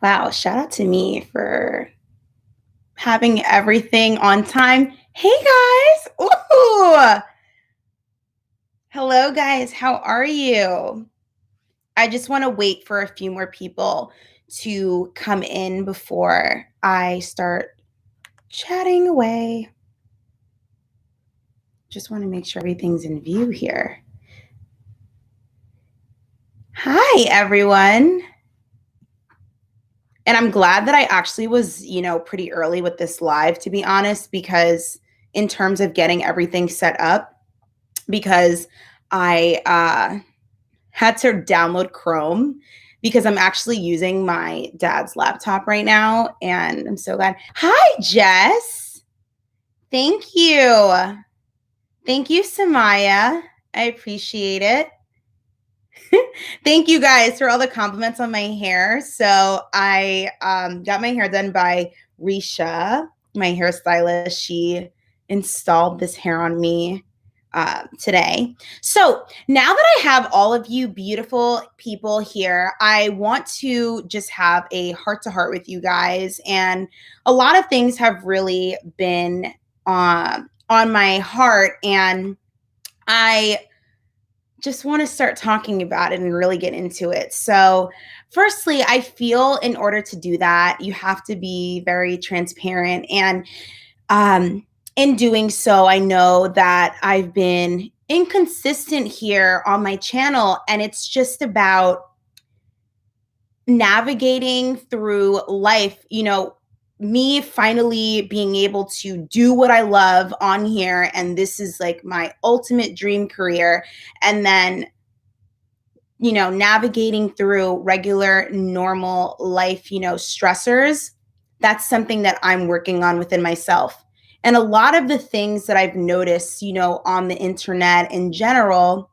Wow, shout out to me for having everything on time. Hey guys. Ooh. Hello guys. How are you? I just want to wait for a few more people to come in before I start chatting away. Just want to make sure everything's in view here. Hi everyone. And I'm glad that I actually was, pretty early with this live, to be honest, because in terms of getting everything set up, because I had to download Chrome because I'm actually using my dad's laptop right now. And I'm so glad. Hi, Jess. Thank you. Thank you, Samaya. I appreciate it. Thank you guys for all the compliments on my hair. So I got my hair done by Risha, my hairstylist. She installed this hair on me today. So now that I have all of you beautiful people here, I want to just have a heart to heart with you guys. And a lot of things have really been on my heart. And I just want to start talking about it and really get into it. So, firstly, I feel in order to do that, you have to be very transparent. And in doing so, I know that I've been inconsistent here on my channel, and it's just about navigating through life, me finally being able to do what I love on here. And this is like my ultimate dream career. And then, navigating through regular, normal life, stressors. That's something that I'm working on within myself. And a lot of the things that I've noticed, on the internet in general,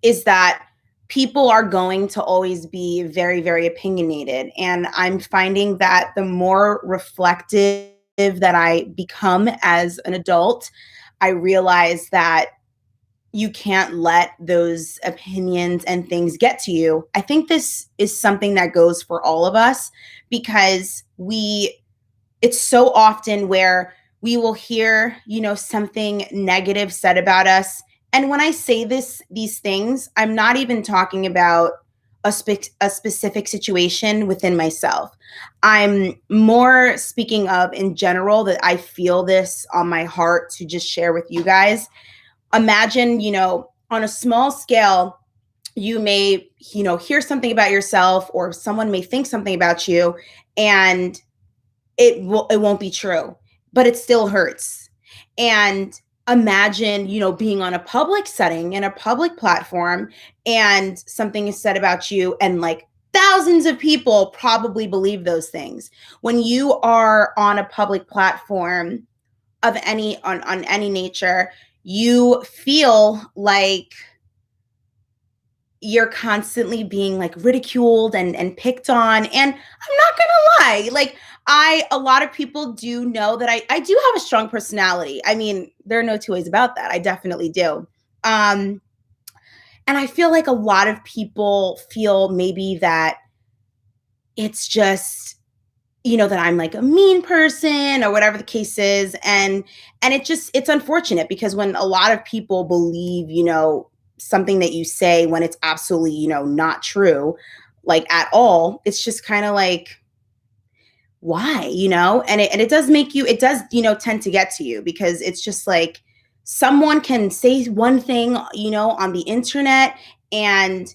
is that people are going to always be very, very opinionated. And I'm finding that the more reflective that I become as an adult, I realize that you can't let those opinions and things get to you. I think this is something that goes for all of us because it's so often where we will hear, something negative said about us. And when I say these things, I'm not even talking about a specific situation within myself. I'm more speaking of in general that I feel this on my heart to just share with you guys. Imagine, on a small scale, you may, hear something about yourself or someone may think something about you and it won't be true, but it still hurts. And imagine, being on a public setting in a public platform and something is said about you and like thousands of people probably believe those things. When you are on a public platform of on any nature, you feel like you're constantly being like ridiculed and picked on. And I'm not gonna lie, like a lot of people do know that I do have a strong personality. I mean, there are no two ways about that. I definitely do. And I feel like a lot of people feel maybe that it's just, that I'm like a mean person or whatever the case is. And it's unfortunate because when a lot of people believe, something that you say when it's absolutely, not true, like at all, it's just kind of like, why, and it does make you, it does, tend to get to you because it's just like someone can say one thing, on the internet, and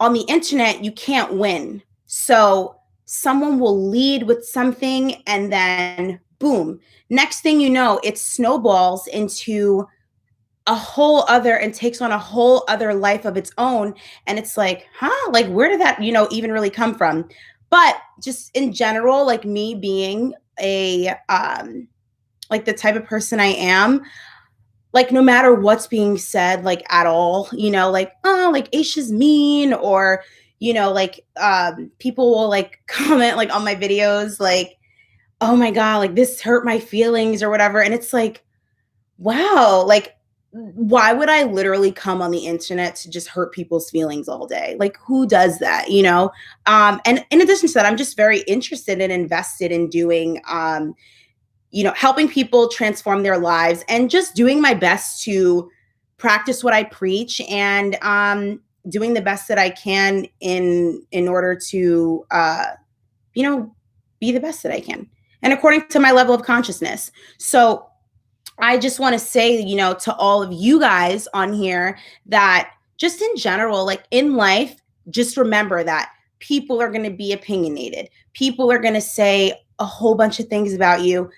on the internet, you can't win. So someone will lead with something and then boom, next thing you know, it snowballs into a whole other and takes on a whole other life of its own. And it's like, like where did that, even really come from? But just in general, like me being a like the type of person I am, like no matter what's being said, like at all, like, oh, like Asha's mean, or like people will like comment like on my videos like, oh my god, like this hurt my feelings or whatever. And it's like, wow, like why would I literally come on the internet to just hurt people's feelings all day? Like, who does that, you know? And in addition to that, I'm just very interested and invested in doing, you know, helping people transform their lives and just doing my best to practice what I preach and doing the best that I can in order to, you know, be the best that I can. And according to my level of consciousness. So I just want to say, you know, to all of you guys on here that just in general, like in life, just remember that people are going to be opinionated. People are going to say a whole bunch of things about you.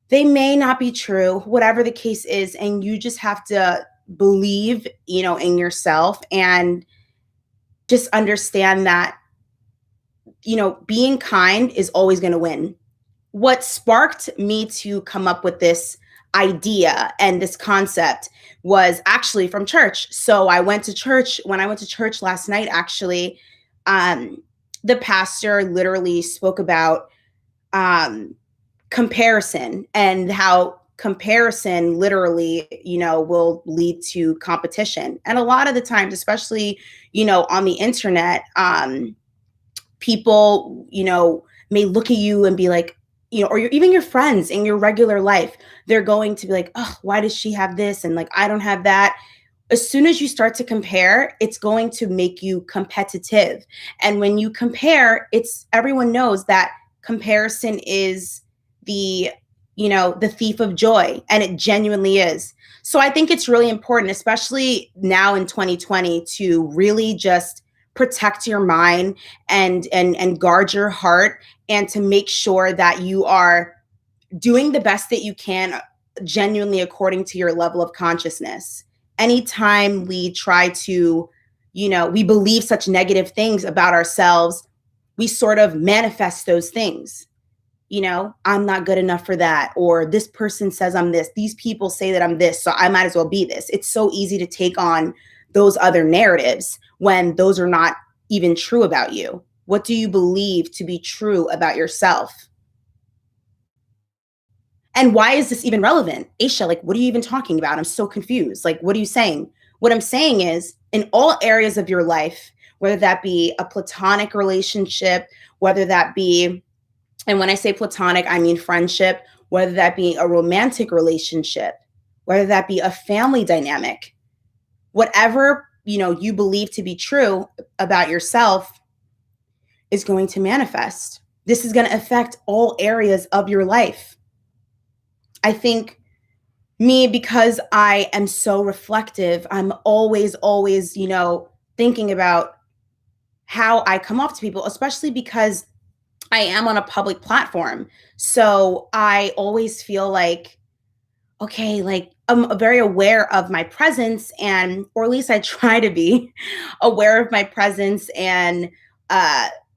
They may not be true, whatever the case is. And you just have to believe, you know, in yourself and just understand that, you know, being kind is always going to win. What sparked me to come up with this idea and this concept was actually from church. So I went to church. When I went to church last night, actually, the pastor literally spoke about comparison and how comparison literally, you know, will lead to competition. And a lot of the times, especially, you know, on the internet, people, you know, may look at you and be like, you know, or even your friends in your regular life, they're going to be like, oh, why does she have this? And like, I don't have that. As soon as you start to compare, it's going to make you competitive. And when you compare, everyone knows that comparison is the, you know, the thief of joy. And it genuinely is. So I think it's really important, especially now in 2020, to really just protect your mind and guard your heart, and to make sure that you are doing the best that you can genuinely according to your level of consciousness. Anytime we try to, you know, we believe such negative things about ourselves, we sort of manifest those things. You know, I'm not good enough for that, or this person says I'm this, these people say that I'm this, so I might as well be this. It's so easy to take on those other narratives when those are not even true about you. What do you believe to be true about yourself? And why is this even relevant? Asha, like, what are you even talking about? I'm so confused. Like, what are you saying? What I'm saying is, in all areas of your life, whether that be a platonic relationship, whether that be, and when I say platonic, I mean friendship, whether that be a romantic relationship, whether that be a family dynamic, whatever, you know, you believe to be true about yourself is going to manifest. This is going to affect all areas of your life. I think me, because I am so reflective, I'm always, you know, thinking about how I come off to people, especially because I am on a public platform. So I always feel like, okay, like I'm very aware of my presence, and, or at least I try to be aware of my presence and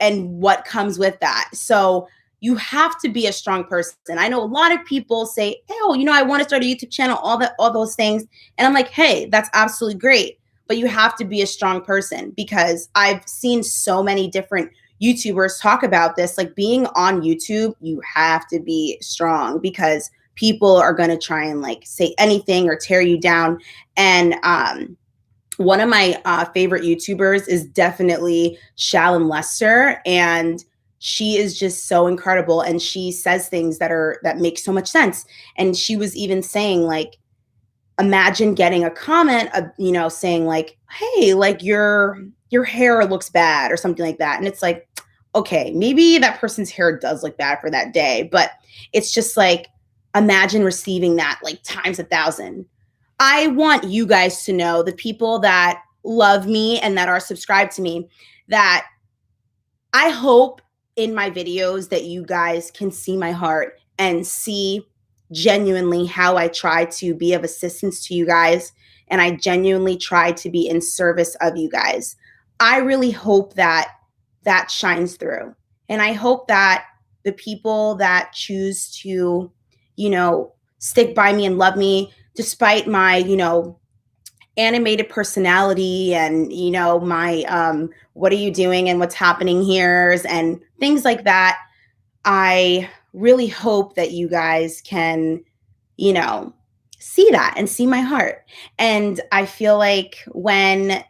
what comes with that. So you have to be a strong person. I know a lot of people say, oh, you know, I want to start a YouTube channel, all those things. And I'm like, hey, that's absolutely great. But you have to be a strong person, because I've seen so many different YouTubers talk about this. Like, being on YouTube, you have to be strong, because people are going to try and like say anything or tear you down. And one of my favorite YouTubers is definitely Shallon Lester, and she is just so incredible, and she says things that make so much sense. And she was even saying, like, imagine getting a comment of, you know, saying like, hey, like your hair looks bad or something like that. And it's like, okay, maybe that person's hair does look bad for that day, but it's just like, imagine receiving that like times 1,000. I want you guys to know, the people that love me and that are subscribed to me, that I hope in my videos that you guys can see my heart and see genuinely how I try to be of assistance to you guys, and I genuinely try to be in service of you guys. I really hope that that shines through. And I hope that the people that choose to, you know, stick by me and love me despite my, you know, animated personality and, you know, my what are you doing and what's happening here and things like that, I really hope that you guys can, you know, see that and see my heart. And I feel like when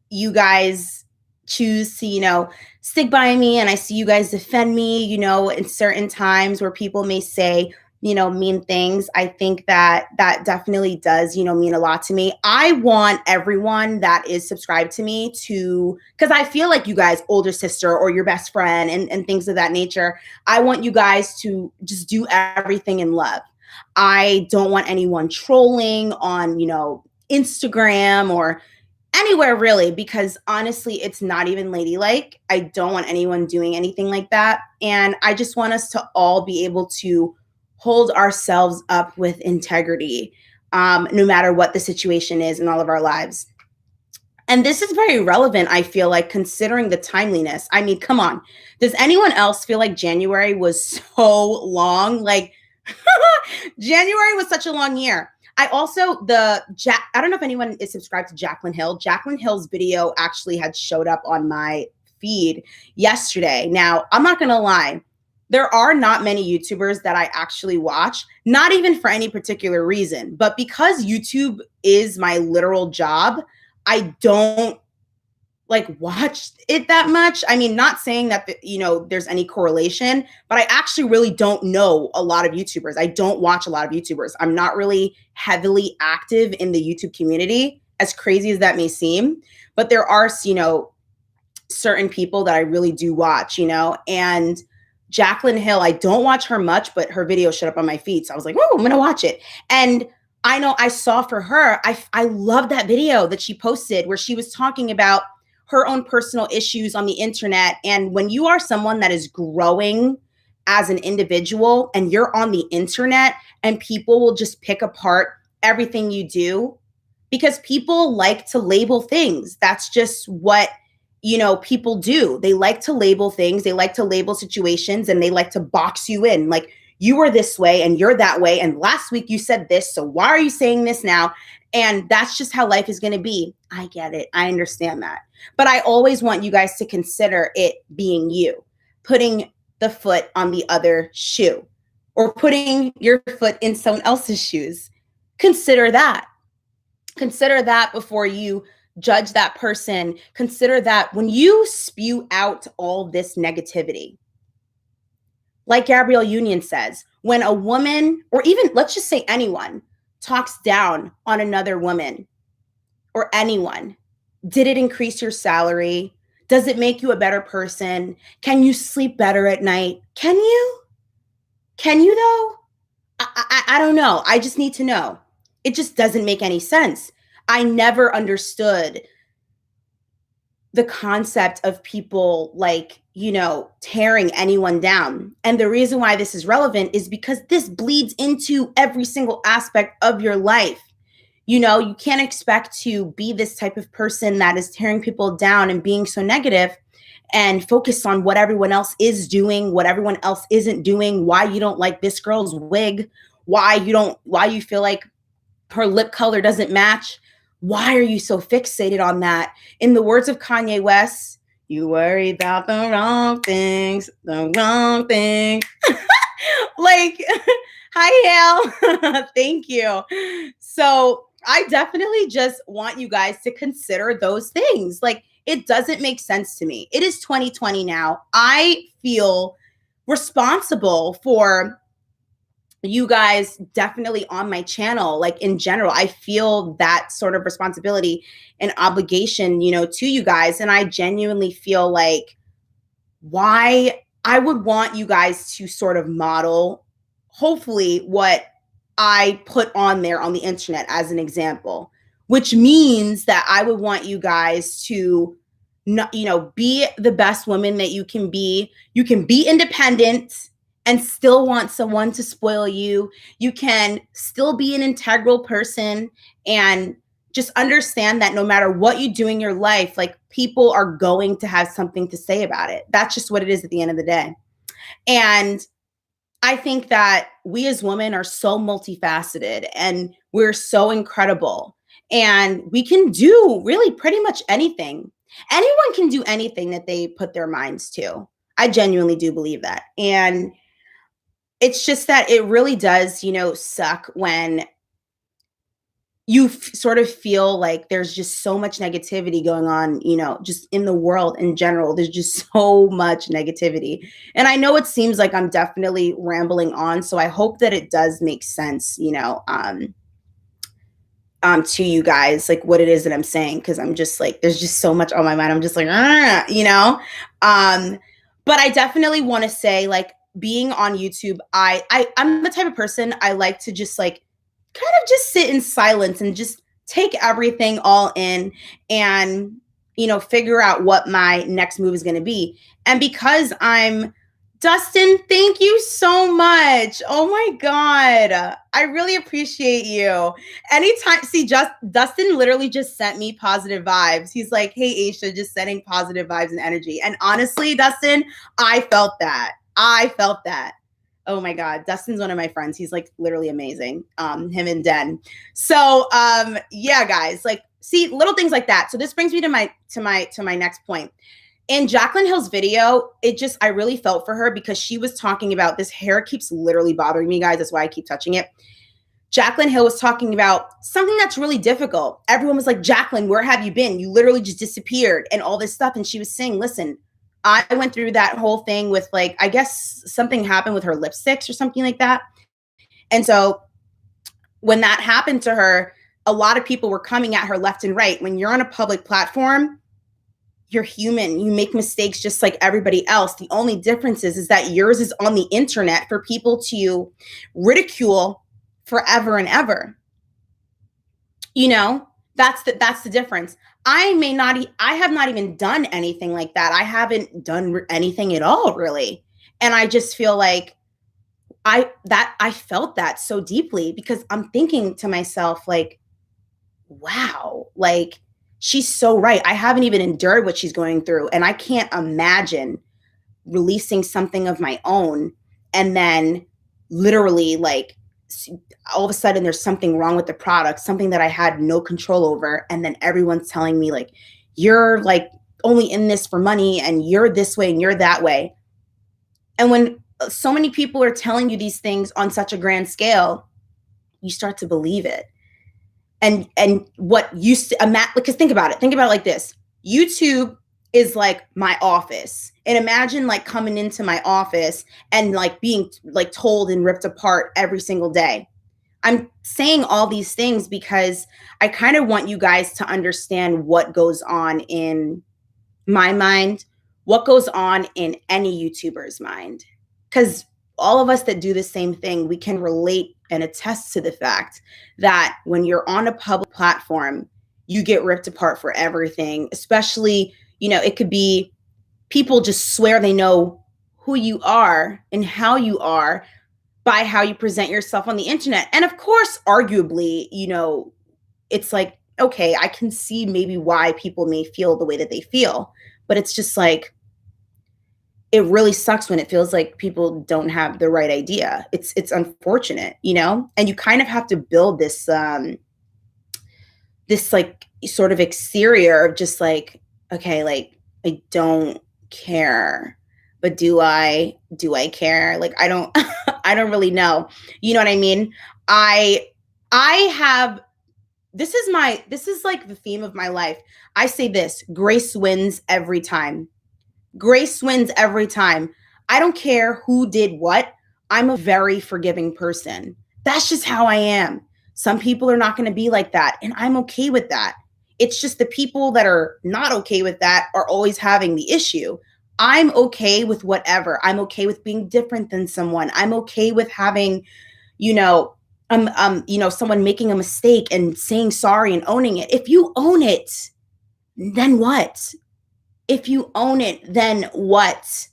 you guys choose to, stick by me and I see you guys defend me, in certain times where people may say, mean things, I think that that definitely does, mean a lot to me. I want everyone that is subscribed to me to, because I feel like you guys, older sister or your best friend and things of that nature, I want you guys to just do everything in love. I don't want anyone trolling on, Instagram or anywhere really, because honestly, it's not even ladylike. I don't want anyone doing anything like that. And I just want us to all be able to hold ourselves up with integrity, no matter what the situation is in all of our lives. And this is very relevant, I feel like, considering the timeliness. I mean, come on. Does anyone else feel like January was so long? Like, January was such a long year. I also, I don't know if anyone is subscribed to Jaclyn Hill. Jaclyn Hill's video actually had showed up on my feed yesterday. Now, I'm not going to lie. There are not many YouTubers that I actually watch, not even for any particular reason, but because YouTube is my literal job, I don't like watch it that much. I mean, not saying that, there's any correlation, but I actually really don't know a lot of YouTubers. I don't watch a lot of YouTubers. I'm not really heavily active in the YouTube community, as crazy as that may seem, but there are, certain people that I really do watch, and Jaclyn Hill, I don't watch her much, but her video showed up on my feed. So I was like, oh, I'm going to watch it. And I know I saw for her, I love that video that she posted where she was talking about her own personal issues on the internet. And when you are someone that is growing as an individual and you're on the internet and people will just pick apart everything you do, because people like to label things. That's just what, people do. They like to label things. They like to label situations and they like to box you in. Like, you were this way and you're that way. And last week you said this. So why are you saying this now? And that's just how life is going to be. I get it. I understand that. But I always want you guys to consider it being you, putting the foot on the other shoe or putting your foot in someone else's shoes. Consider that. Consider that before you judge that person. Consider that when you spew out all this negativity. Like Gabrielle Union says, when a woman, or even let's just say anyone, talks down on another woman or anyone, did it increase your salary? Does it make you a better person? Can you sleep better at night? Can you? Can you though? I don't know. I just need to know. It just doesn't make any sense. I never understood the concept of people like, tearing anyone down. And the reason why this is relevant is because this bleeds into every single aspect of your life. You can't expect to be this type of person that is tearing people down and being so negative and focused on what everyone else is doing, what everyone else isn't doing, why you don't like this girl's wig, why you feel like her lip color doesn't match. Why are you so fixated on that? In the words of Kanye West, you worry about the wrong things, the wrong things. Like, hi, Hale. Thank you. So I definitely just want you guys to consider those things. Like, it doesn't make sense to me. It is 2020 now. I feel responsible for you guys definitely on my channel. Like, in general, I feel that sort of responsibility and obligation, to you guys. And I genuinely feel like why I would want you guys to sort of model, hopefully, what I put on there on the internet as an example, which means that I would want you guys to not, be the best woman that you can be. You can be independent and still want someone to spoil you. You can still be an integral person and just understand that no matter what you do in your life, like, people are going to have something to say about it. That's just what it is at the end of the day. And I think that we as women are so multifaceted and we're so incredible and we can do really pretty much anything. Anyone can do anything that they put their minds to. I genuinely do believe that. And it's just that it really does, suck when you sort of feel like there's just so much negativity going on, you know, just in the world in general. There's just so much negativity. And I know it seems like I'm definitely rambling on, so I hope that it does make sense, you know, to you guys, like what it is that I'm saying, because I'm just like, there's just so much on my mind. I'm just like, you know. But I definitely want to say, like, being on YouTube, I'm the type of person, I like to just like kind of just sit in silence and just take everything all in and, you know, figure out what my next move is going to be. And because I'm Dustin, thank you so much. Oh my God. I really appreciate you. Anytime, see, Dustin literally just sent me positive vibes. He's like, hey, Asha, just sending positive vibes and energy. And honestly, Dustin, I felt that. I felt that. Oh my God. Dustin's one of my friends. He's like literally amazing. Him and Den. So yeah, guys, like, see, little things like that. So this brings me to my next point. In Jaclyn Hill's video, I really felt for her because she was talking about, this hair keeps literally bothering me, guys. That's why I keep touching it. Jaclyn Hill was talking about something that's really difficult. Everyone was like, Jaclyn, where have you been? You literally just disappeared and all this stuff. And she was saying, listen, I went through that whole thing with, like, I guess something happened with her lipsticks or something like that. And so when that happened to her, a lot of people were coming at her left and right. When you're on a public platform, you're human. You make mistakes just like everybody else. The only difference is that yours is on the internet for people to ridicule forever and ever. You know, that's the difference. I have not even done anything like that. I haven't done anything at all, really. And I just feel like I felt that so deeply because I'm thinking to myself, like, wow, like, she's so right. I haven't even endured what she's going through. And I can't imagine releasing something of my own and then literally, like, all of a sudden there's something wrong with the product, something that I had no control over. And then everyone's telling me, like, you're like only in this for money and you're this way and you're that way. And when so many people are telling you these things on such a grand scale, you start to believe it. And what used to, because think about it like this. YouTube is like my office. And imagine, like, coming into my office and, like, being, like, told and ripped apart every single day. I'm saying all these things because I kind of want you guys to understand what goes on in my mind, what goes on in any YouTuber's mind. Because all of us that do the same thing, we can relate and attest to the fact that when you're on a public platform, you get ripped apart for everything, especially, you know, it could be people just swear they know who you are and how you are by how you present yourself on the internet. And of course, arguably, you know, it's like, okay, I can see maybe why people may feel the way that they feel, but it's just like, it really sucks when it feels like people don't have the right idea. It's unfortunate, you know? And you kind of have to build this this like sort of exterior of just like, okay, like, I don't care. But do I care? Like, I don't I don't really know. You know what I mean? I have, this is like the theme of my life. I say this, grace wins every time. Grace wins every time. I don't care who did what. I'm a very forgiving person. That's just how I am. Some people are not going to be like that, and I'm okay with that. It's just the people that are not okay with that are always having the issue. I'm okay with whatever. I'm okay with being different than someone. I'm okay with having, you know, someone making a mistake and saying sorry and owning it. If you own it, then what? If you own it, then what?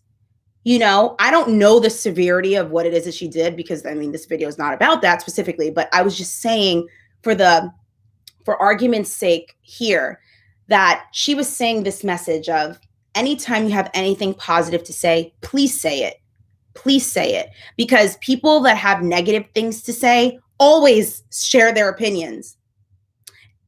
You know, I don't know the severity of what it is that she did because, I mean, this video is not about that specifically, but I was just saying for argument's sake here, that she was saying this message of, anytime you have anything positive to say, please say it. Please say it. Because people that have negative things to say always share their opinions.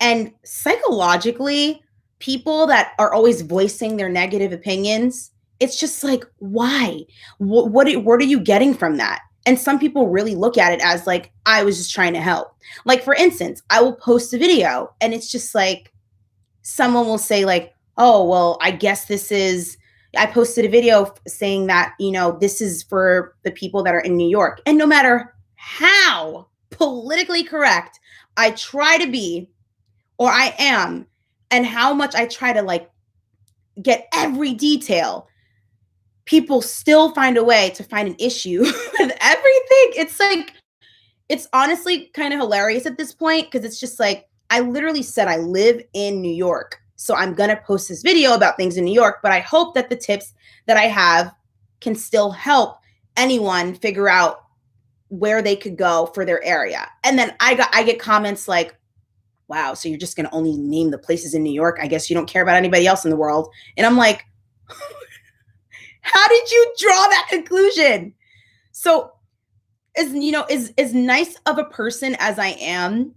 And psychologically, people that are always voicing their negative opinions, it's just like, why? What are you getting from that? And some people really look at it as like, I was just trying to help. Like, for instance, I will post a video and it's just like, someone will say like, oh, well, I guess I posted a video saying that, this is for the people that are in New York. And no matter how politically correct I try to be, or I am, and how much I try to like get every detail, people still find a way to find an issue with everything. It's like, it's honestly kind of hilarious at this point, because it's just like, I literally said I live in New York. So I'm going to post this video about things in New York, but I hope that the tips that I have can still help anyone figure out where they could go for their area. And then I get comments like, wow, so you're just going to only name the places in New York? I guess you don't care about anybody else in the world. And I'm like, how did you draw that conclusion? So, as nice of a person as I am,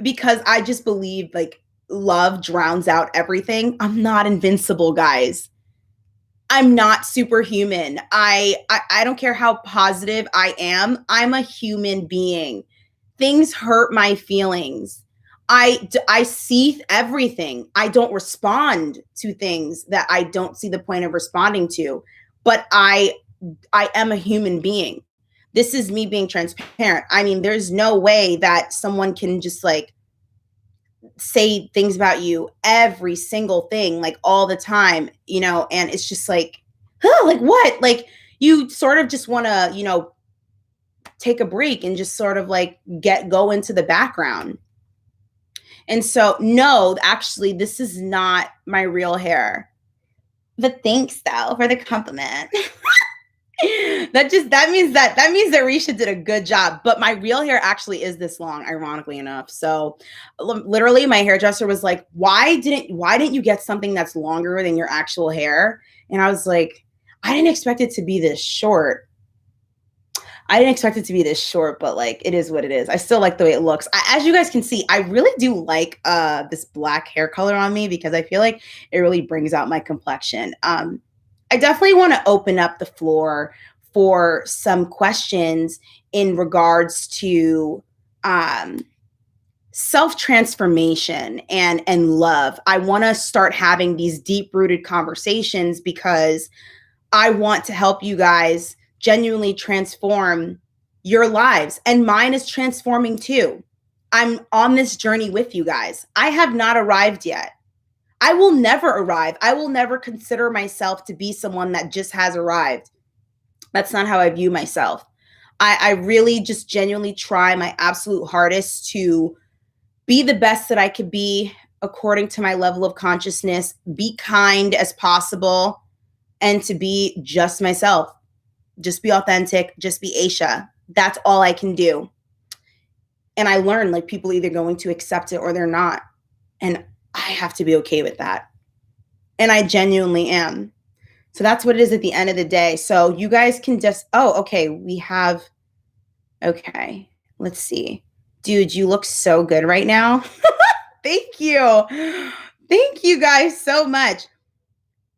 because I just believe like love drowns out everything, I'm not invincible, guys. I'm not superhuman. I don't care how positive I am. I'm a human being. Things hurt my feelings. I see everything. I don't respond to things that I don't see the point of responding to, but I am a human being. This is me being transparent. I mean, there's no way that someone can just like say things about you, every single thing, like all the time, and it's just like, huh, like what? Like, you sort of just want to, take a break and just sort of like go into the background. And so, no, actually, this is not my real hair. But thanks though for the compliment. that means that Risha did a good job. But my real hair actually is this long, ironically enough. So literally my hairdresser was like, why didn't you get something that's longer than your actual hair? And I was like, I didn't expect it to be this short. But like, it is what it is. I still like the way it looks. As you guys can see, I really do like this black hair color on me, because I feel like it really brings out my complexion. I definitely want to open up the floor for some questions in regards to self-transformation and love. I want to start having these deep-rooted conversations, because I want to help you guys genuinely transform your lives. And mine is transforming too. I'm on this journey with you guys. I have not arrived yet. I will never arrive. I will never consider myself to be someone that just has arrived. That's not how I view myself. I really just genuinely try my absolute hardest to be the best that I could be according to my level of consciousness, be kind as possible, and to be just myself. Just be authentic, just be Asha. That's all I can do. And I learned like people either going to accept it or they're not. And I have to be okay with that. And I genuinely am. So that's what it is at the end of the day. So you guys can just, okay, okay, let's see. Dude, you look so good right now. Thank you. Thank you guys so much.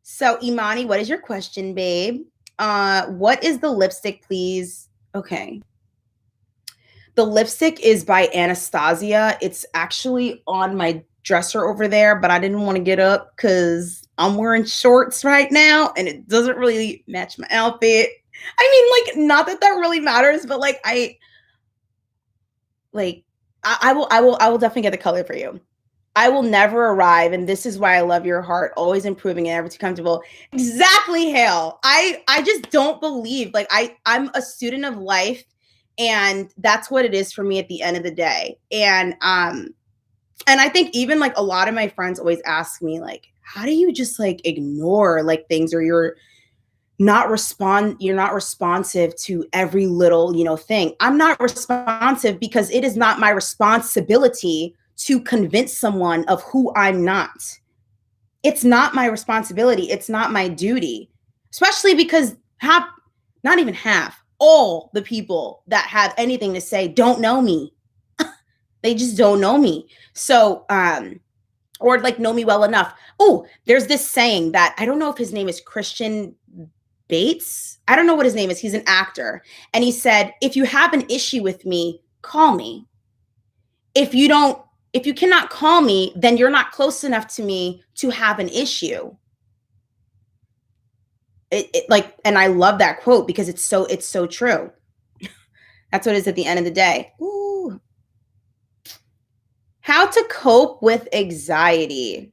So Imani, what is your question, babe? What is the lipstick, please? Okay. The lipstick is by Anastasia. It's actually on my dresser over there, but I didn't want to get up because I'm wearing shorts right now and it doesn't really match my outfit. I mean, like, not that that really matters, but like, I will definitely get the color for you. I will never arrive, and this is why I love your heart, always improving and never too comfortable. Exactly, Hale. I just don't believe, like, I'm a student of life, and that's what it is for me at the end of the day. And I think even like a lot of my friends always ask me, like, how do you just like ignore like things, or you're not responsive to every little, thing. I'm not responsive because it is not my responsibility to convince someone of who I'm not. It's not my responsibility. It's not my duty, especially because not even half, all the people that have anything to say don't know me. They just don't know me. So, or like know me well enough. Oh, there's this saying that I don't know if his name is Christian Bates. I don't know what his name is. He's an actor. And he said, if you have an issue with me, call me. If you cannot call me, then you're not close enough to me to have an issue. And I love that quote because it's so true. That's what it is at the end of the day. Ooh. How to cope with anxiety.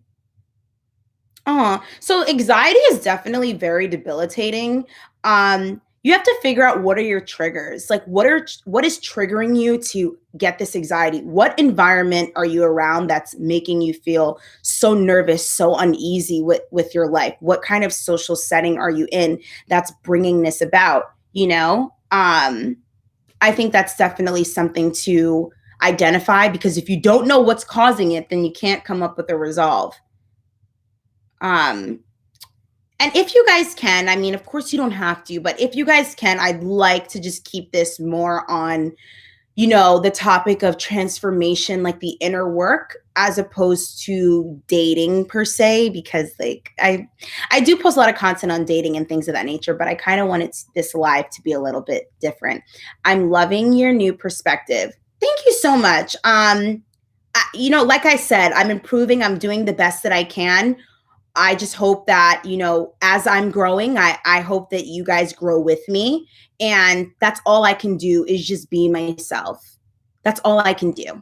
So anxiety is definitely very debilitating. You have to figure out what are your triggers. Like what is triggering you to get this anxiety? What environment are you around that's making you feel so nervous, so uneasy with your life? What kind of social setting are you in that's bringing this about? I think that's definitely something to identify, because if you don't know what's causing it, then you can't come up with a resolve. And if you guys can, I mean, of course you don't have to, but if you guys can, I'd like to just keep this more on, the topic of transformation, like the inner work, as opposed to dating per se, because like I do post a lot of content on dating and things of that nature, but I kind of wanted this live to be a little bit different. I'm loving your new perspective. Thank you so much. Like I said, I'm improving. I'm doing the best that I can. I just hope that, as I'm growing, I hope that you guys grow with me. And that's all I can do is just be myself. That's all I can do.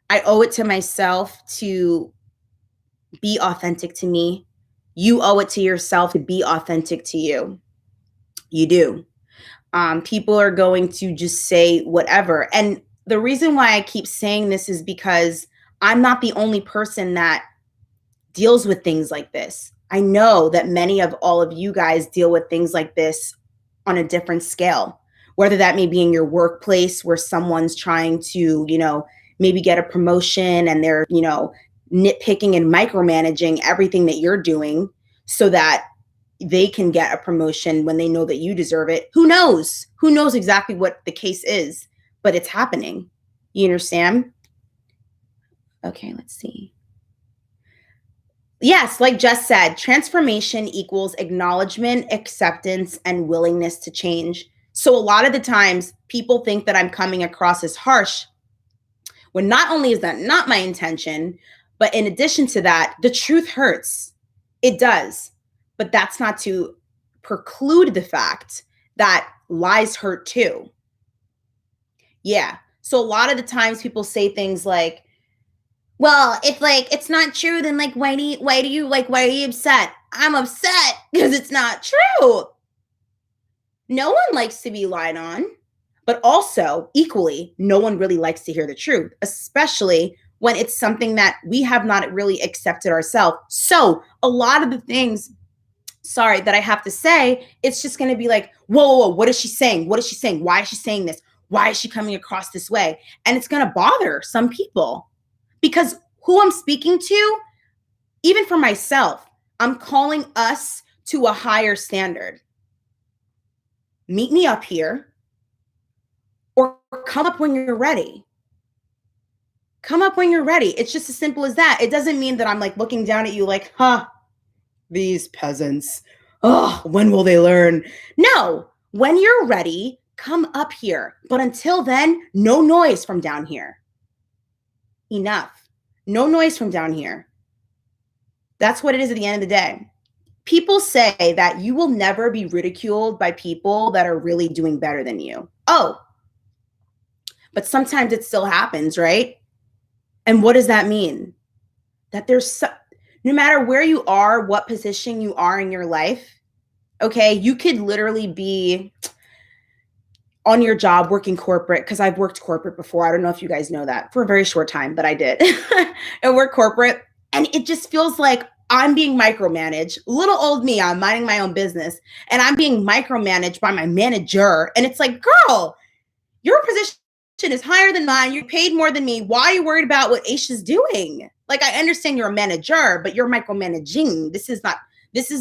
I owe it to myself to be authentic to me. You owe it to yourself to be authentic to you. You do. People are going to just say whatever. And the reason why I keep saying this is because I'm not the only person that deals with things like this. I know that many of all of you guys deal with things like this on a different scale, whether that may be in your workplace where someone's trying to, maybe get a promotion and they're, nitpicking and micromanaging everything that you're doing so that they can get a promotion when they know that you deserve it. Who knows? Who knows exactly what the case is, but it's happening. You understand? Okay, let's see. Yes, like Jess said, transformation equals acknowledgement, acceptance, and willingness to change. So a lot of the times people think that I'm coming across as harsh, when not only is that not my intention, but in addition to that, the truth hurts. It does. But that's not to preclude the fact that lies hurt too. Yeah. So a lot of the times people say things like, well, if it's not true, then why are you upset? I'm upset because it's not true. No one likes to be lied on, but also equally, no one really likes to hear the truth, especially when it's something that we have not really accepted ourselves. So a lot of the things, that I have to say, it's just going to be like, whoa, what is she saying? What is she saying? Why is she saying this? Why is she coming across this way? And it's going to bother some people. Because who I'm speaking to, even for myself, I'm calling us to a higher standard. Meet me up here or come up when you're ready. Come up when you're ready. It's just as simple as that. It doesn't mean that I'm looking down at you like, these peasants. Oh, when will they learn? No, when you're ready, come up here. But until then, no noise from down here. Enough. No noise from down here. That's what it is at the end of the day. People say that you will never be ridiculed by people that are really doing better than you. Oh, but sometimes it still happens, right? And what does that mean? That no matter where you are, what position you are in your life, okay, you could literally be on your job working corporate, because I've worked corporate before. I don't know if you guys know that, for a very short time, but I did. I work corporate, and it just feels like I'm being micromanaged. Little old me, I'm minding my own business, and I'm being micromanaged by my manager. And it's like, girl, your position is higher than mine. You're paid more than me. Why are you worried about what Asha's doing? I understand you're a manager, but you're micromanaging. This is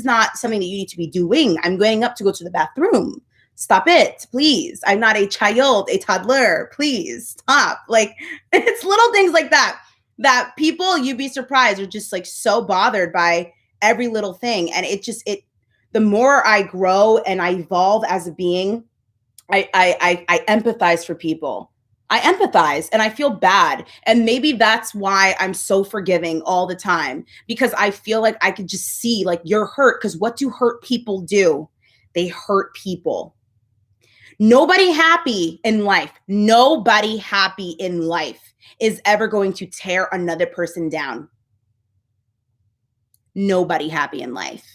not something that you need to be doing. I'm going up to go to the bathroom. Stop it, please. I'm not a child, a toddler. Please stop. It's little things like that people, you'd be surprised, are just so bothered by every little thing. And the the more I grow and I evolve as a being, I empathize for people. I empathize and I feel bad. And maybe that's why I'm so forgiving all the time, because I feel like I could just see like you're hurt. Because what do hurt people do? They hurt people. Nobody happy in life, nobody happy in life is ever going to tear another person down. Nobody happy in life.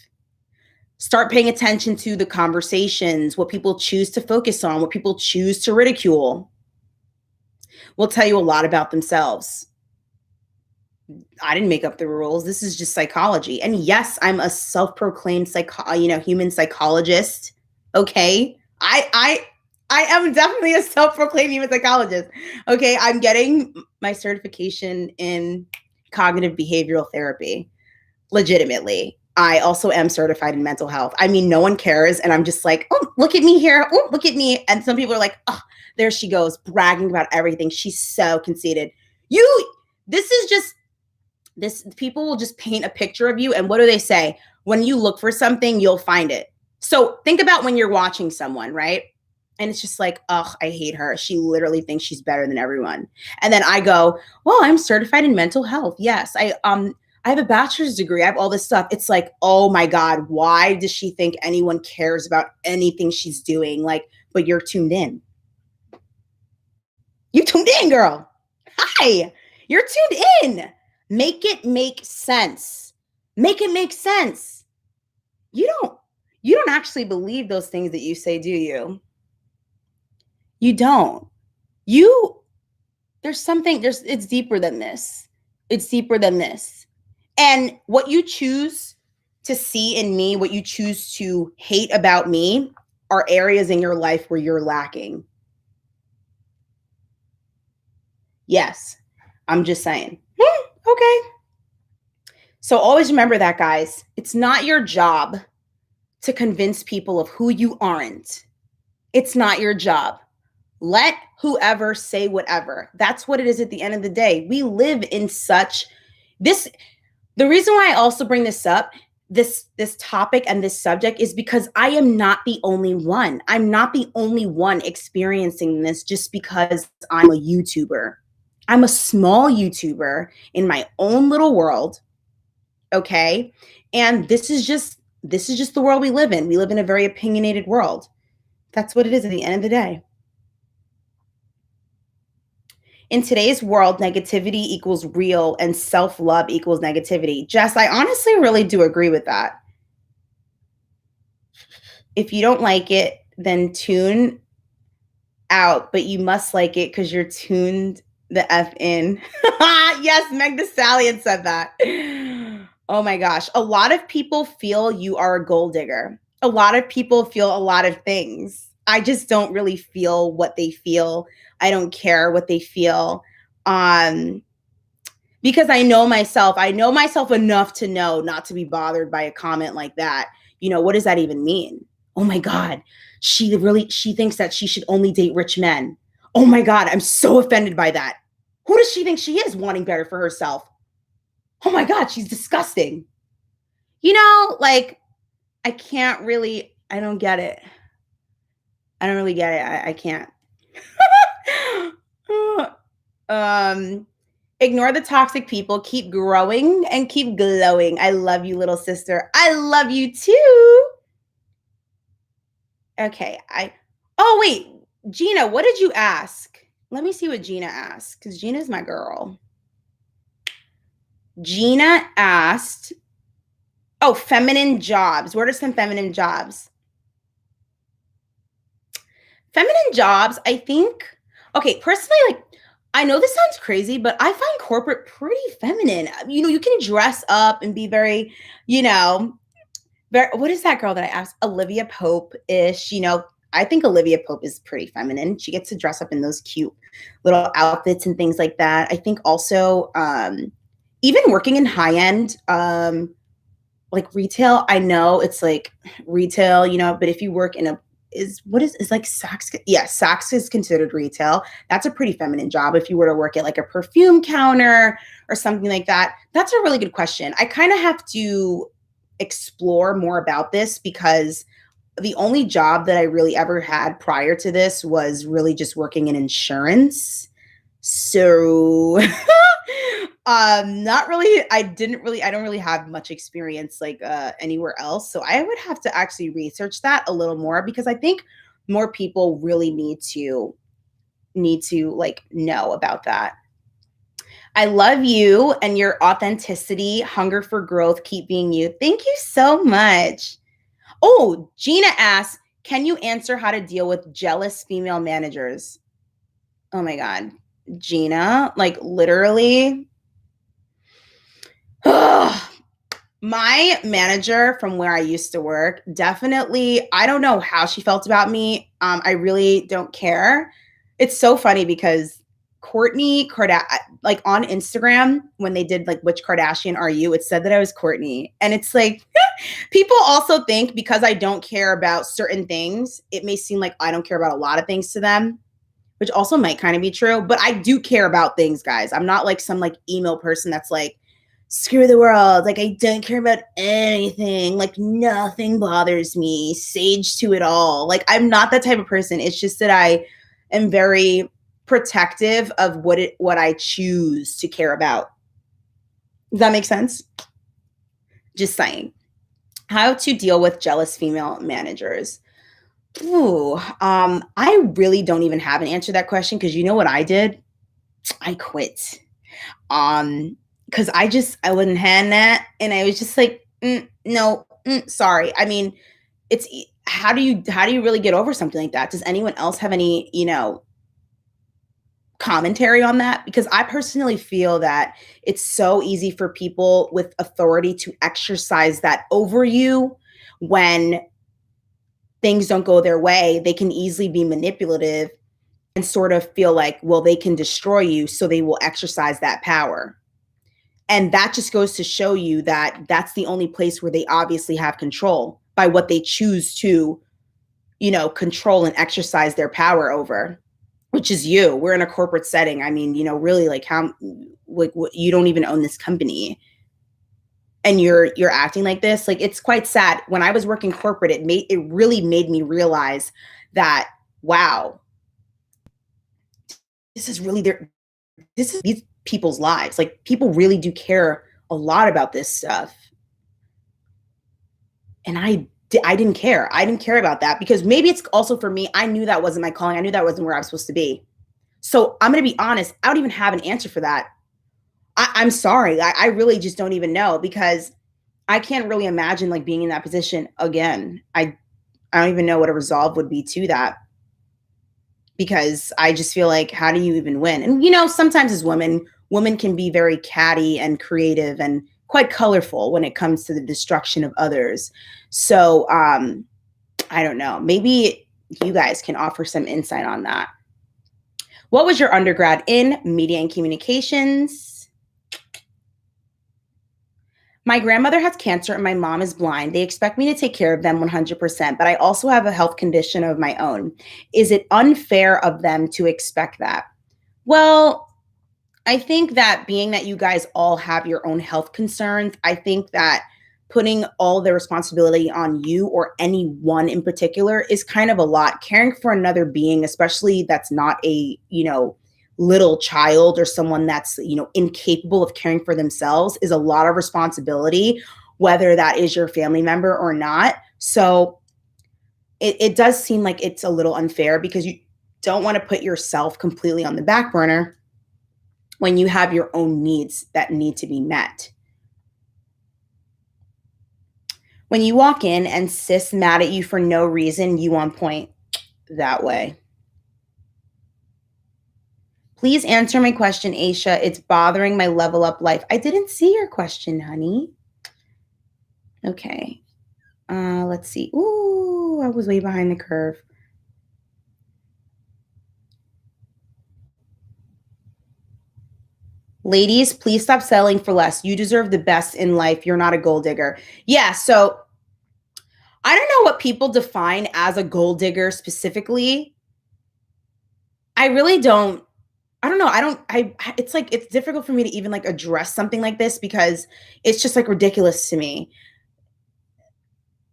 Start paying attention to the conversations, what people choose to focus on, what people choose to ridicule will tell you a lot about themselves. I didn't make up the rules. This is just psychology. And yes, I'm a self-proclaimed human psychologist. Okay. I am definitely a self-proclaimed human psychologist. Okay. I'm getting my certification in cognitive behavioral therapy. Legitimately. I also am certified in mental health. I mean, no one cares. And I'm just like, oh, look at me here. Oh, look at me. And some people are like, oh, there she goes, bragging about everything. She's so conceited. People will just paint a picture of you. And what do they say? When you look for something, you'll find it. So think about when you're watching someone, right? And it's just like, oh, I hate her. She literally thinks she's better than everyone. And then I go, well, I'm certified in mental health. Yes, I have a bachelor's degree. I have all this stuff. It's like, oh my God, why does she think anyone cares about anything she's doing? Like, but you're tuned in. You tuned in, girl. Hi, you're tuned in. Make it make sense. Make it make sense. You don't actually believe those things that you say, do you? You don't. It's deeper than this. It's deeper than this. And what you choose to see in me, what you choose to hate about me, are areas in your life where you're lacking. Yes, I'm just saying. Okay. So always remember that, guys. It's not your job to convince people of who you aren't. It's not your job. Let whoever say whatever. That's what it is at the end of the day. We live in such this. The reason why I also bring this up, this topic and this subject, is because I am not the only one. I'm not the only one experiencing this just because I'm a YouTuber. I'm a small YouTuber in my own little world. Okay. And this is just the world we live in. We live in a very opinionated world. That's what it is at the end of the day. In today's world, negativity equals real and self-love equals negativity. Jess, I honestly really do agree with that. If you don't like it, then tune out, but you must like it because you're tuned the F in. Yes, Meg Thee Stallion said that. Oh my gosh. A lot of people feel you are a gold digger. A lot of people feel a lot of things. I just don't really feel what they feel. I don't care what they feel. Because I know myself. I know myself enough to know not to be bothered by a comment like that. What does that even mean? Oh my God. She thinks that she should only date rich men. Oh my God. I'm so offended by that. Who does she think she is, wanting better for herself? Oh my God. She's disgusting. I don't get it. I don't really get it. I can't. Ignore the toxic people. Keep growing and keep glowing. I love you, little sister. I love you too. Okay. Oh, wait. Gina, what did you ask? Let me see what Gina asked, because Gina's my girl. Gina asked, oh, feminine jobs. What are some feminine jobs? Feminine jobs, I think, okay, personally, I know this sounds crazy, but I find corporate pretty feminine. You can dress up and be very, what is that girl that I asked? Olivia Pope-ish, I think Olivia Pope is pretty feminine. She gets to dress up in those cute little outfits and things like that. I think also, even working in high-end, retail, I know it's like retail, but if you work in is like Saks? Yeah, Saks is considered retail. That's a pretty feminine job. If you were to work at like a perfume counter or something like that, that's a really good question. I kind of have to explore more about this because the only job that I really ever had prior to this was really just working in insurance. So not really, I don't really have much experience like anywhere else. So I would have to actually research that a little more because I think more people really need to like know about that. I love you and your authenticity, hunger for growth, keep being you. Thank you so much. Oh, Gina asks, can you answer how to deal with jealous female managers? Oh my God. Gina, like literally. My manager from where I used to work, definitely, I don't know how she felt about me. I really don't care. It's so funny because Kourtney Kardashian, like on Instagram, when they did like which Kardashian are you, it said that I was Kourtney. And it's like, people also think because I don't care about certain things, it may seem like I don't care about a lot of things to them, which also might kind of be true. But I do care about things, guys. I'm not like some like emo person that's like, screw the world. Like, I don't care about anything. Like, nothing bothers me. Sage to it all. Like, I'm not that type of person. It's just that I am very protective of what I choose to care about. Does that make sense? Just saying. How to deal with jealous female managers. Ooh, I really don't even have an answer to that question because you know what I did? I quit. Because I wouldn't hand that, and I was just like, no, sorry. I mean, it's how do you really get over something like that? Does anyone else have any commentary on that? Because I personally feel that it's so easy for people with authority to exercise that over you when things don't go their way. They can easily be manipulative and sort of feel like, well, they can destroy you, so they will exercise that power. And that just goes to show you that that's the only place where they obviously have control by what they choose to, control and exercise their power over, which is you. We're in a corporate setting. I mean, really like you don't even own this company and you're acting like this. Like, it's quite sad. When I was working corporate, it really made me realize that, wow, this is really these people's lives. Like, people really do care a lot about this stuff. And I didn't care. I didn't care about that because maybe it's also for me. I knew that wasn't my calling. I knew that wasn't where I was supposed to be. So I'm going to be honest. I don't even have an answer for that. I'm sorry. I really just don't even know because I can't really imagine like being in that position again. I don't even know what a resolve would be to that. Because I just feel like, how do you even win? And, sometimes as women can be very catty and creative and quite colorful when it comes to the destruction of others. So I don't know. Maybe you guys can offer some insight on that. What was your undergrad in? Media and communications. My grandmother has cancer and my mom is blind. They expect me to take care of them 100%, but I also have a health condition of my own. Is it unfair of them to expect that? Well, I think that being that you guys all have your own health concerns, I think that putting all the responsibility on you or anyone in particular is kind of a lot. Caring for another being, especially that's not a, little child or someone that's, incapable of caring for themselves, is a lot of responsibility, whether that is your family member or not. So it does seem like it's a little unfair because you don't want to put yourself completely on the back burner when you have your own needs that need to be met. When you walk in and sis mad at you for no reason, you on point that way. Please answer my question, Asha. It's bothering my level up life. I didn't see your question, honey. Okay. Let's see. Ooh, I was way behind the curve. Ladies, please stop settling for less. You deserve the best in life. You're not a gold digger. Yeah, so I don't know what people define as a gold digger specifically. I really don't. I don't know. It's like, it's difficult for me to even like address something like this because it's just like ridiculous to me.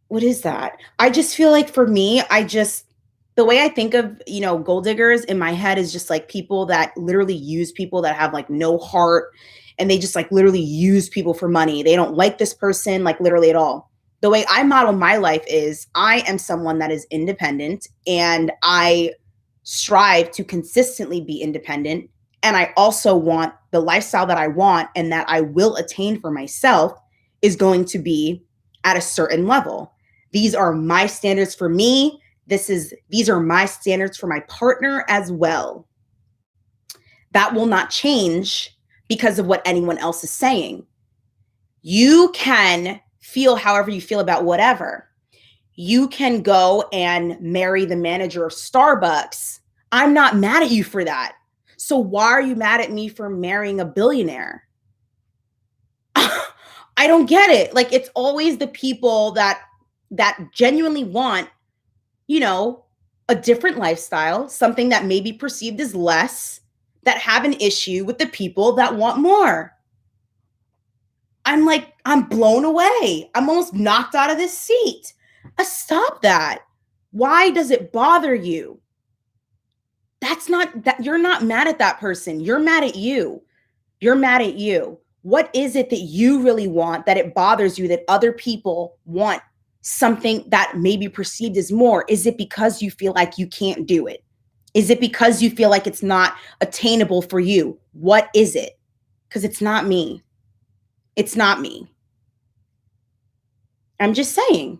what is that? I just feel like for me, the way I think of, gold diggers in my head is just like people that literally use people that have like no heart, and they just like literally use people for money. They don't like this person, like literally at all. The way I model my life is I am someone that is independent, and I strive to consistently be independent. And I also want the lifestyle that I want and that I will attain for myself is going to be at a certain level. These are my standards for me. These are my standards for my partner as well. That will not change because of what anyone else is saying. You can feel however you feel about whatever. You can go and marry the manager of Starbucks. I'm not mad at you for that. So why are you mad at me for marrying a billionaire? I don't get it. Like, it's always the people that genuinely want, a different lifestyle, something that may be perceived as less, that have an issue with the people that want more. I'm blown away. I'm almost knocked out of this seat. Stop that. Why does it bother you? You're not mad at that person. You're mad at you. You're mad at you. What is it that you really want that it bothers you that other people want something that may be perceived as more? Is it because you feel like you can't do it? Is it because you feel like it's not attainable for you? What is it? Because it's not me. It's not me. I'm just saying.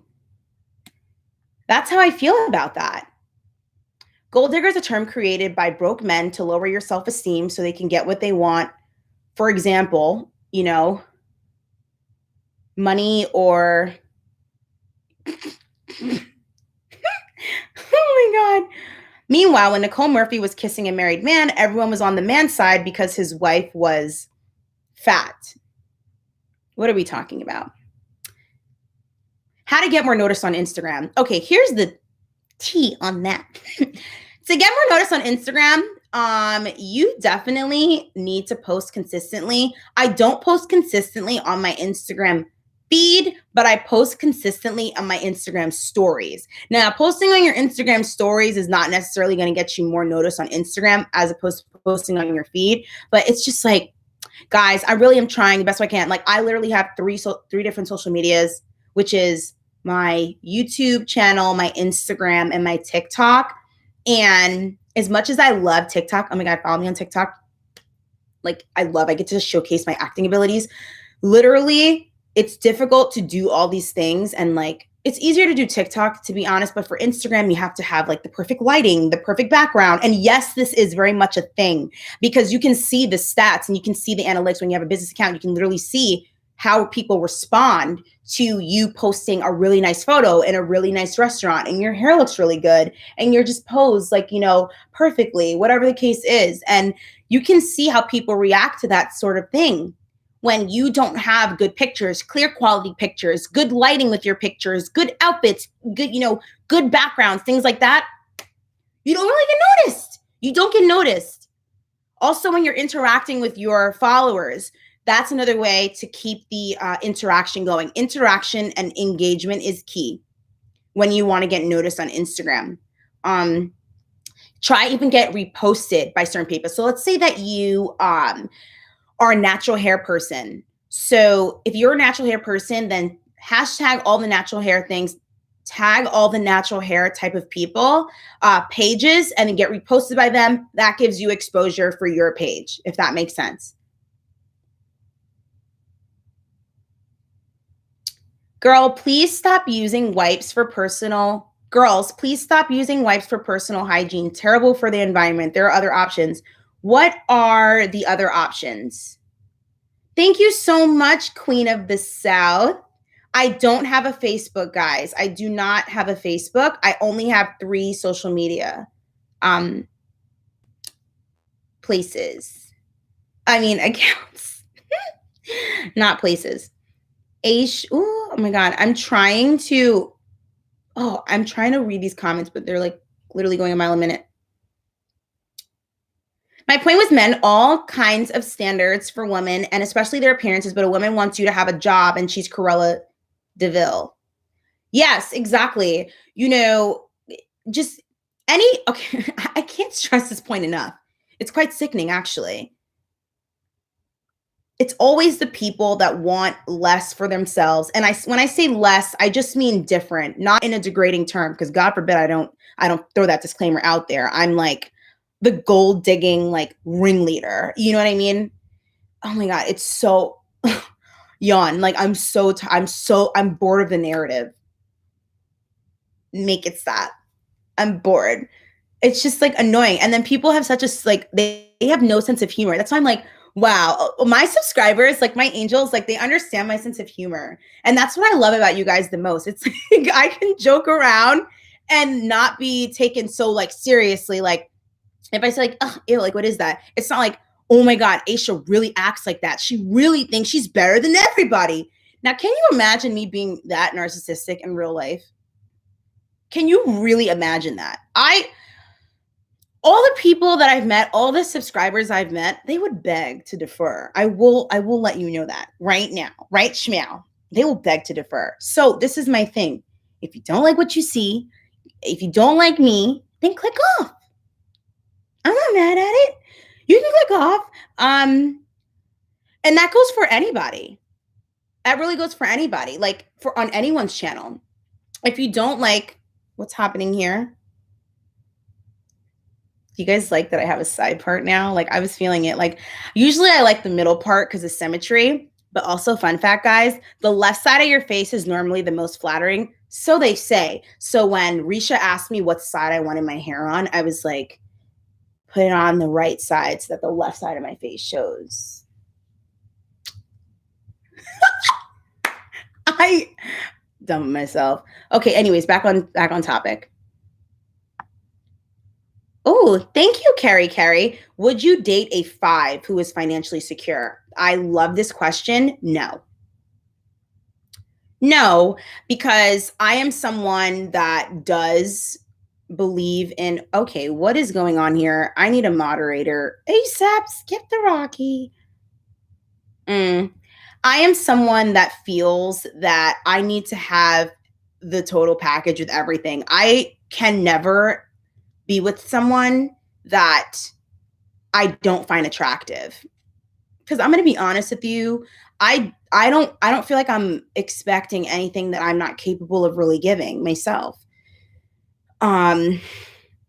That's how I feel about that. Gold digger is a term created by broke men to lower your self-esteem so they can get what they want. For example, money or oh my God. Meanwhile, when Nicole Murphy was kissing a married man, everyone was on the man's side because his wife was fat. What are we talking about? How to get more noticed on Instagram. Okay, here's the tea on that. To get more noticed on Instagram, you definitely need to post consistently. I don't post consistently on my Instagram feed, but I post consistently on my Instagram stories. Now, posting on your Instagram stories is not necessarily going to get you more notice on Instagram as opposed to posting on your feed, but it's just like, guys, I really am trying the best way I can. Like, I literally have three different social medias, which is my YouTube channel, my Instagram, and my TikTok. And as much as I love TikTok, oh my God, follow me on TikTok. Like, I get to showcase my acting abilities. Literally, it's difficult to do all these things. And like, it's easier to do TikTok, to be honest. But for Instagram, you have to have like the perfect lighting, the perfect background. And yes, this is very much a thing because you can see the stats and you can see the analytics when you have a business account. You can literally see how people respond to you posting a really nice photo in a really nice restaurant and your hair looks really good and you're just posed like, perfectly, whatever the case is. And you can see how people react to that sort of thing when you don't have good pictures, clear quality pictures, good lighting with your pictures, good outfits, good, good backgrounds, things like that. You don't really get noticed. You don't get noticed. Also, when you're interacting with your followers, that's another way to keep the interaction going. Interaction and engagement is key when you want to get noticed on Instagram. Try even get reposted by certain people. So let's say that you are a natural hair person. So if you're a natural hair person, then hashtag all the natural hair things, tag all the natural hair type of people, pages, and then get reposted by them. That gives you exposure for your page, if that makes sense. Girls, please stop using wipes for personal hygiene. Terrible for the environment. There are other options. What are the other options? Thank you so much, Queen of the South. I don't have a Facebook, guys. I do not have a Facebook. I only have 3 social media places. Accounts. Not places. Oh my God. I'm trying to read these comments, but they're like literally going a mile a minute. My point was men, all kinds of standards for women and especially their appearances, but a woman wants you to have a job and she's Cruella DeVille. Yes, exactly. You know, just okay, I can't stress this point enough. It's quite sickening, actually. It's always the people that want less for themselves. And when I say less, I just mean different, not in a degrading term, because God forbid I don't throw that disclaimer out there. I'm like the gold digging like ringleader. You know what I mean? Oh my God, it's so yawn. Like I'm bored of the narrative. Make it stop. I'm bored. It's just like annoying. And then people have such a like they have no sense of humor. That's why I'm like, wow, my subscribers, like my angels, like they understand my sense of humor. And that's what I love about you guys the most. It's like I can joke around and not be taken so like seriously. Like if I say like, oh, ew, like what is that? It's not like, oh my God, Asha really acts like that. She really thinks she's better than everybody. Now, can you imagine me being that narcissistic in real life? Can you really imagine that? All the people that I've met, all the subscribers I've met, they would beg to defer. I will let you know that right now, right schmeow. They will beg to defer. So this is my thing. If you don't like what you see, if you don't like me, then click off. I'm not mad at it. You can click off. And that goes for anybody. That really goes for anybody, like for on anyone's channel. If you don't like what's happening here, you guys like that I have a side part now? Like I was feeling it. Like usually I like the middle part because of symmetry, but also fun fact, guys, the left side of your face is normally the most flattering. So they say. So when Risha asked me what side I wanted my hair on, I was like, put it on the right side so that the left side of my face shows. I dumb myself. Okay, anyways, back on topic. Oh, thank you, Carrie. Carrie, would you date a 5 who is financially secure? I love this question. No. No, because I am someone that does believe in, okay, what is going on here? I need a moderator. ASAP, skip the Rocky. I am someone that feels that I need to have the total package with everything. I can never be with someone that I don't find attractive. Because I'm going to be honest with you, I don't feel like I'm expecting anything that I'm not capable of really giving myself. Um,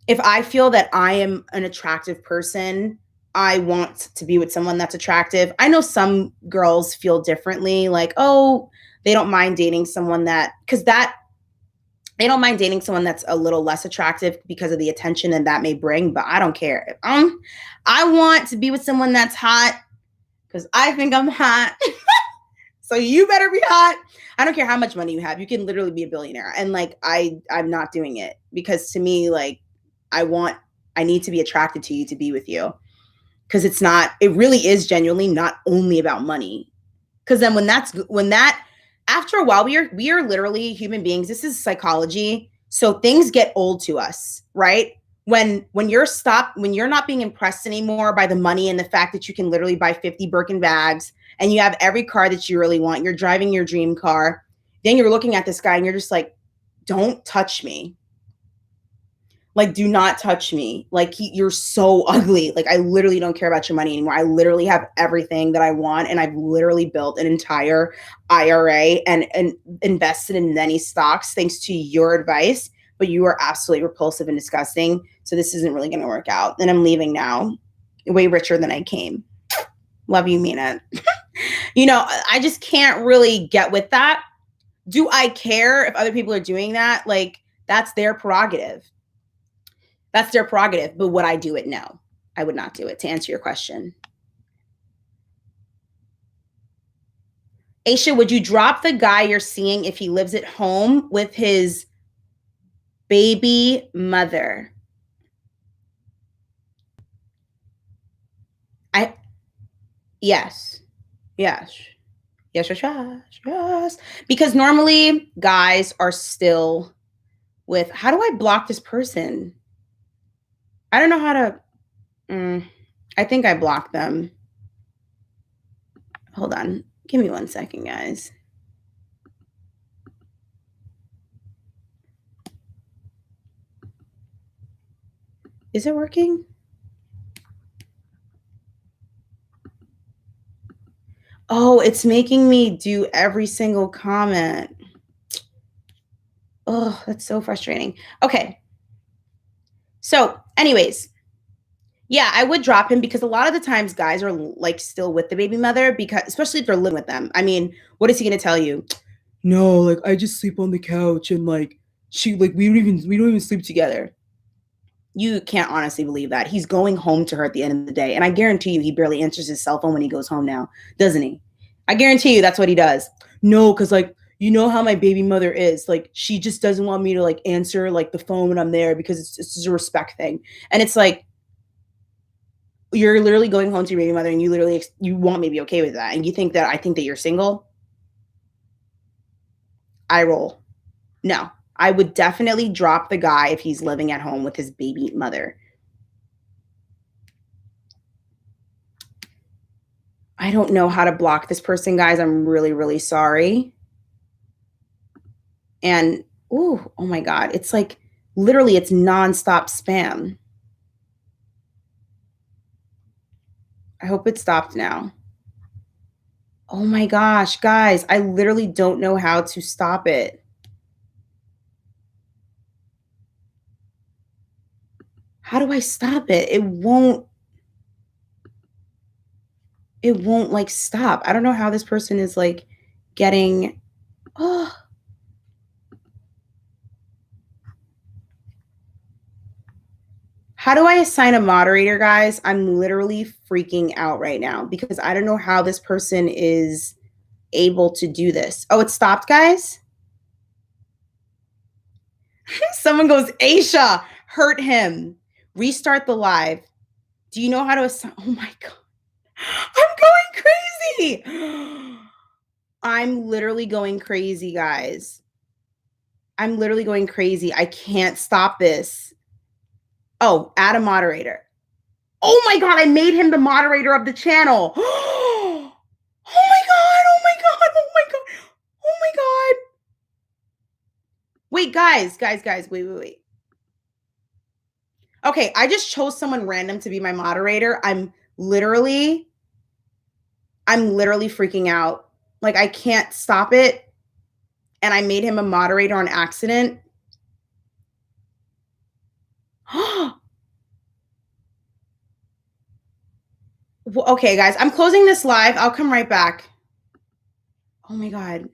if I feel that I am an attractive person, I want to be with someone that's attractive. I know some girls feel differently, like, oh, they don't mind dating someone that they don't mind dating someone that's a little less attractive because of the attention that that may bring, but I don't care. I want to be with someone that's hot because I think I'm hot. So you better be hot. I don't care how much money you have. You can literally be a billionaire. And like I'm not doing it because to me, like I need to be attracted to you to be with you. Because it really is genuinely not only about money. Because then after a while, we are literally human beings. This is psychology. So things get old to us, right? When you're not being impressed anymore by the money and the fact that you can literally buy 50 Birkin bags and you have every car that you really want, you're driving your dream car, then you're looking at this guy and you're just like, don't touch me. Like, do not touch me. Like, you're so ugly. Like, I literally don't care about your money anymore. I literally have everything that I want, and I've literally built an entire IRA and invested in many stocks thanks to your advice. But you are absolutely repulsive and disgusting. So this isn't really going to work out. And I'm leaving now, way richer than I came. Love you, mean it. I just can't really get with that. Do I care if other people are doing that? Like, that's their prerogative. That's their prerogative. But would I do it? No, I would not do it, to answer your question. Asha, would you drop the guy you're seeing if he lives at home with his baby mother? Yes. Yes. Yes, yes, yes, yes. Because normally guys are still with, how do I block this person? I don't know how to, I think I blocked them. Hold on. Give me 1 second, guys. Is it working? Oh, it's making me do every single comment. Oh, that's so frustrating. Okay. So, anyways, yeah, I would drop him because a lot of the times guys are like still with the baby mother because especially if they're living with them. I mean, what is he going to tell you? No, like I just sleep on the couch and like she like we don't even sleep together. You can't honestly believe that. He's going home to her at the end of the day. And I guarantee you he barely answers his cell phone when he goes home now, doesn't he? I guarantee you that's what he does. No, because like you know how my baby mother is. Like she just doesn't want me to like answer like the phone when I'm there because it's just a respect thing. And it's like you're literally going home to your baby mother and you literally you want me to be okay with that. And you think that I think that you're single? I roll. No. I would definitely drop the guy if he's living at home with his baby mother. I don't know how to block this person, guys. I'm really, really sorry. And oh my God. It's like literally it's nonstop spam. I hope it stopped now. Oh my gosh, guys, I literally don't know how to stop it. How do I stop it? It won't like stop. I don't know how this person is like getting oh. How do I assign a moderator, guys? I'm literally freaking out right now because I don't know how this person is able to do this. Oh, it stopped, guys? Someone goes, Asha, hurt him. Restart the live. Do you know how to assign? Oh my God. I'm going crazy. I'm literally going crazy, guys. I'm literally going crazy. I can't stop this. Oh, add a moderator. Oh my God, I made him the moderator of the channel. Oh my God, oh my God, oh my God, oh my God. Wait, guys, wait. Okay, I just chose someone random to be my moderator. I'm literally freaking out. Like I can't stop it. And I made him a moderator on accident. Okay, guys, I'm closing this live. I'll come right back. Oh my God.